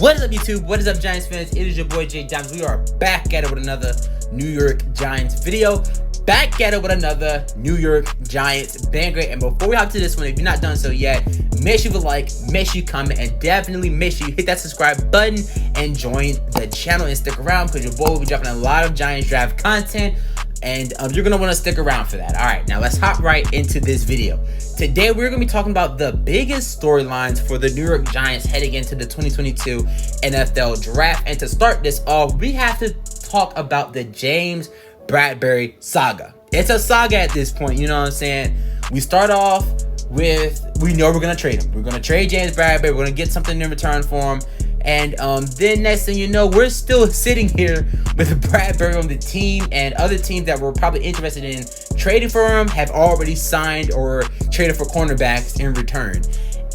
What is up, YouTube? What is up, Giants fans? It is your boy Jay Dimes. We are back at it with another New York Giants video. Back at it with another New York Giants banger. And before we hop to this one, if you're not done so yet, make sure you like, make sure you comment, and definitely make sure you hit that subscribe button and join the channel and stick around because your boy will be dropping a lot of Giants draft content. And you're going to want to stick around for that. All right, now let's hop right into this video. Today, we're going to be talking about the biggest storylines for the New York Giants heading into the 2022 NFL Draft. And to start this off, we have to talk about the James Bradberry saga. It's a saga at this point, you know what I'm saying? We start off with, we know we're going to trade him. We're going to trade James Bradberry. We're going to get something in return for him. And then next thing you know, we're still sitting here with Bradberry on the team, and other teams that were probably interested in trading for him have already signed or traded for cornerbacks in return.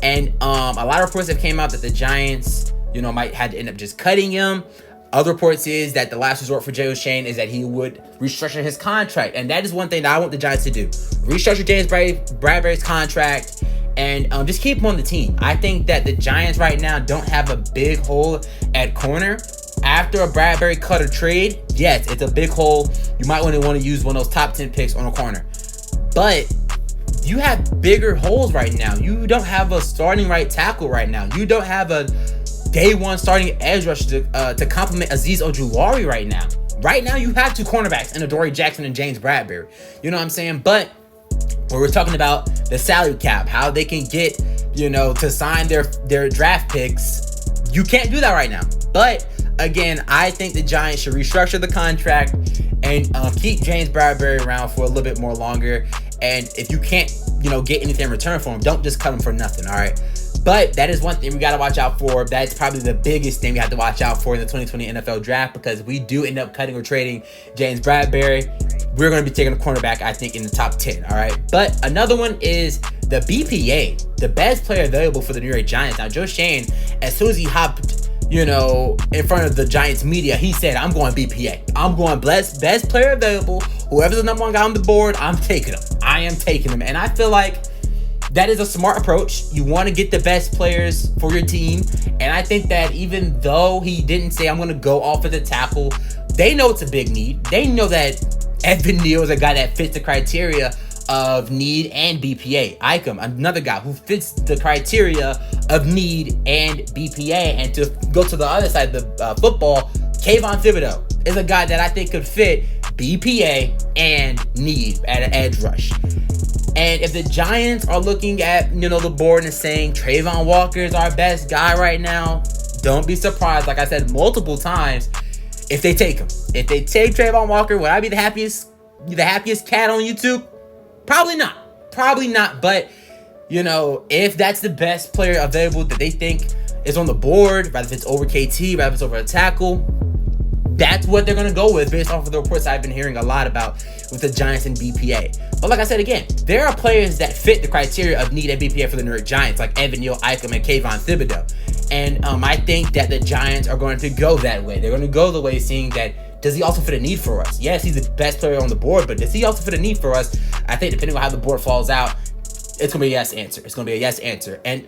And a lot of reports have came out that the Giants, you know, might have to end up just cutting him. Other reports is that the last resort for Jay O'Shane is that he would restructure his contract, and that is one thing that I want the Giants to do: restructure James Bradberry's contract. And just keep him on the team. I think that the Giants right now don't have a big hole at corner. After a Bradberry cut or trade, yes, it's a big hole. You might want to use one of those top 10 picks on a corner. But you have bigger holes right now. You don't have a starting right tackle right now. You don't have a day one starting edge rush to complement Azeez Ojulari right now. Right now, you have two cornerbacks in Adoree Jackson and James Bradberry. You know what I'm saying? But when we're talking about the salary cap, how they can get, you know, to sign their draft picks, you can't do that right now. But again, I think the Giants should restructure the contract and keep James Bradberry around for a little bit more longer. And if you can't, you know, get anything in return for him, don't just cut him for nothing. All right. But that is one thing we got to watch out for. That's probably the biggest thing we have to watch out for in the 2020 NFL Draft, because we do end up cutting or trading James Bradberry. We're going to be taking a cornerback, I think, in the top 10, all right? But another one is the BPA, the best player available for the New York Giants. Now, Joe Shane, as soon as he hopped, you know, in front of the Giants media, he said, I'm going BPA. I'm going best player available. Whoever's the number one guy on the board, I'm taking him. I am taking him. And I feel like that is a smart approach. You want to get the best players for your team. And I think that even though he didn't say, I'm going to go off of the tackle, they know it's a big need. They know that Evan Neal is a guy that fits the criteria of need and BPA. Icom, another guy who fits the criteria of need and BPA. And to go to the other side of the football, Kayvon Thibodeau is a guy that I think could fit BPA and need at an edge rush. And if the Giants are looking at, you know, the board and saying Trayvon Walker is our best guy right now, don't be surprised, like I said multiple times, if they take him. If they take Trayvon Walker, would I be the happiest cat on YouTube? Probably not. But, you know, if that's the best player available that they think is on the board, rather if it's over KT, rather if it's over a tackle, that's what they're going to go with based off of the reports I've been hearing a lot about with the Giants and BPA. But like I said, again, there are players that fit the criteria of need and BPA for the New York Giants, like Evan Neal, Icom, and Kayvon Thibodeau. And I think that the Giants are going to go that way. They're going to go the way seeing that, does he also fit a need for us? Yes, he's the best player on the board, but does he also fit a need for us? I think depending on how the board falls out, it's going to be a yes answer. It's going to be a yes answer. And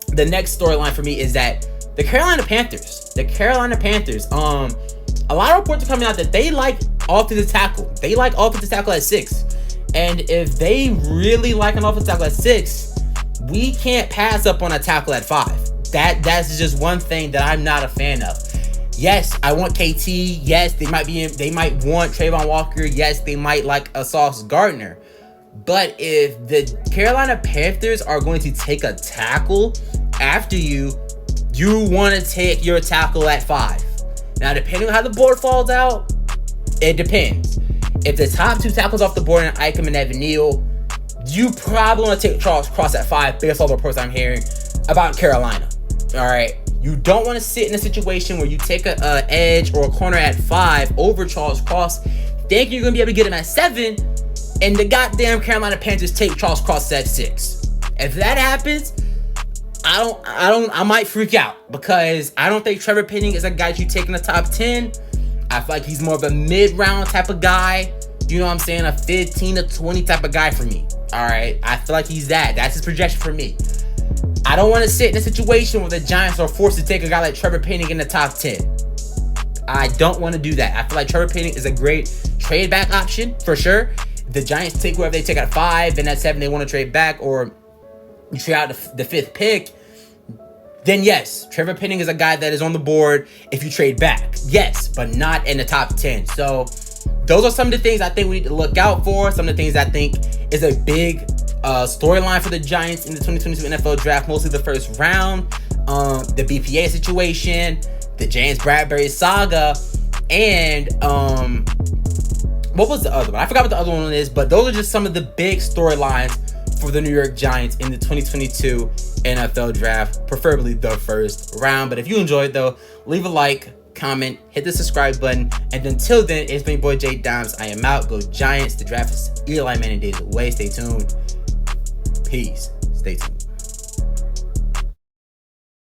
the next storyline for me is that the Carolina Panthers, a lot of reports are coming out that they like offensive tackle. They like offensive tackle at 6. And if they really like an offensive tackle at 6, we can't pass up on a tackle at 5. That's just one thing that I'm not a fan of. Yes, I want KT. Yes, they might want Trayvon Walker. Yes, they might like a Sauce Gardner. But if the Carolina Panthers are going to take a tackle after you want to take your tackle at 5. Now, depending on how the board falls out, it depends. If the top 2 tackles off the board and Icom and Evan Neal, you probably want to take Charles Cross at 5 based on the reports I'm hearing about Carolina. All right. You don't want to sit in a situation where you take an edge or a corner at 5 over Charles Cross, thinking you're going to be able to get him at 7, and the goddamn Carolina Panthers take Charles Cross at 6. If that happens, I might freak out, because I don't think Trevor Penning is a guy you take in the top 10. I feel like he's more of a mid-round type of guy. You know what I'm saying? A 15 to 20 type of guy for me. All right. I feel like he's that. That's his projection for me. I don't want to sit in a situation where the Giants are forced to take a guy like Trevor Penning in the top 10. I don't want to do that. I feel like Trevor Penning is a great trade back option for sure. The Giants take whoever they take at 5, and at 7 they want to trade back, or you trade out the 5th pick. Then yes, Trevor Penning is a guy that is on the board if you trade back. Yes, but not in the top 10. So those are some of the things I think we need to look out for. Some of the things I think is a big storyline for the Giants in the 2022 NFL Draft, mostly the first round. The BPA situation, the James Bradbury saga, and what was the other one? I forgot what the other one is, but those are just some of the big storylines for the New York Giants in the 2022 NFL Draft, preferably the first round. But if you enjoyed, though, leave a like, comment, hit the subscribe button. And until then, it's been your boy Jay Dimes. I am out. Go Giants. The draft is Eli Manning days away. Stay tuned. Peace. Stay tuned.